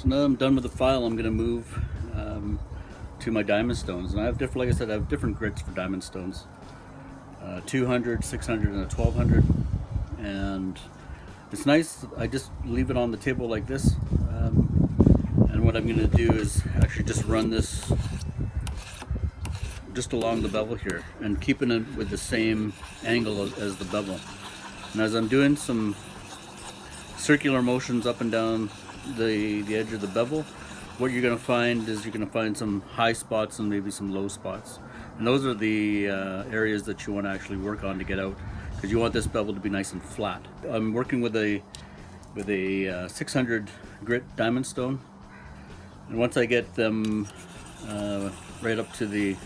So now I'm done with the file, I'm going to move to my diamond stones. And I have different, like I said, I have different grits for diamond stones. 200, 600, and a 1200. And it's nice, I just leave it on the table like this. And what I'm going to do is actually just run this just along the bevel here and keeping it with the same angle as the bevel. And as I'm doing some circular motions up and down the edge of the bevel, what you're going to find is you're going to find some high spots and maybe some low spots. And those are the areas that you want to actually work on to get out, because you want this bevel to be nice and flat. I'm working with a 600 grit diamond stone, and once I get them right up to the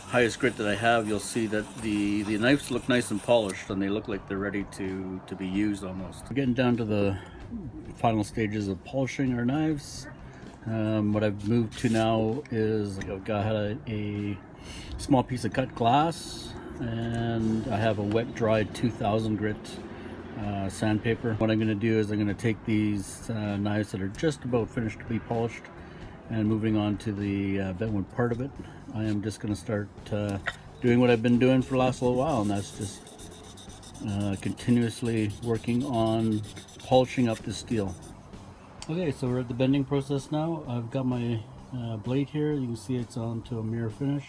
highest grit that I have, you'll see that the knives look nice and polished, and they look like they're ready to be used almost. We're getting down to the final stages of polishing our knives. What I've moved to now is I've got a small piece of cut glass, and I have a wet dried 2000 grit sandpaper. What I'm going to do is I'm going to take these knives that are just about finished to be polished, and moving on to the bentwood part of it, I am just going to start doing what I've been doing for the last little while, and that's just continuously working on polishing up the steel. Okay, so we're at the bending process now. I've got my blade here. You can see it's onto a mirror finish.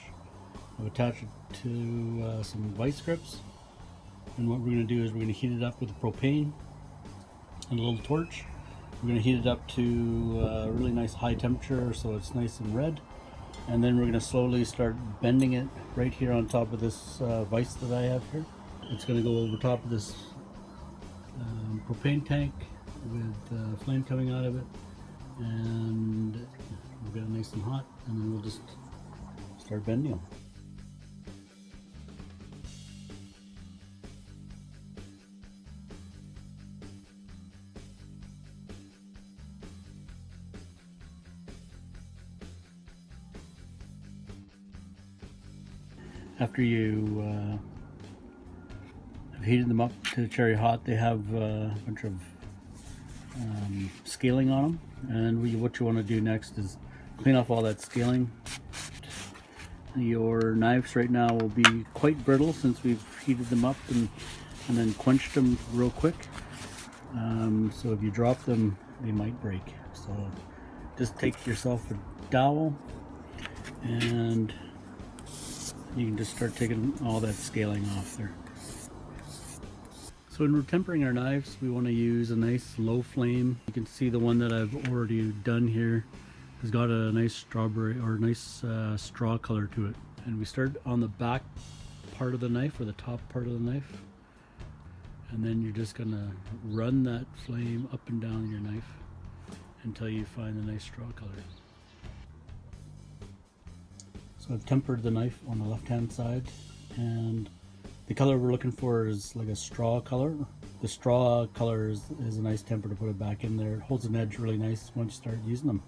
I've attached it to some vice grips, and what we're going to do is we're going to heat it up with propane and a little torch. We're going to heat it up to a really nice high temperature so it's nice and red, and then we're going to slowly start bending it right here on top of this vise that I have here. It's going to go over top of this propane tank with flame coming out of it, and we'll get it nice and hot, and then we'll just start bending them. After you have heated them up to cherry hot, they have a bunch of scaling on them, and what you want to do next is clean off all that scaling. Your knives right now will be quite brittle since we've heated them up and then quenched them real quick, so if you drop them they might break. So just take yourself a dowel and you can just start taking all that scaling off there. So when we're tempering our knives, we want to use a nice low flame. You can see the one that I've already done here has got a nice strawberry or nice straw color to it. And we start on the back part of the knife, or the top part of the knife, and then you're just gonna run that flame up and down your knife until you find the nice straw color. So I've tempered the knife on the left hand side, and the color we're looking for is like a straw color. The straw color is a nice temper to put it back in there. It holds an edge really nice once you start using them.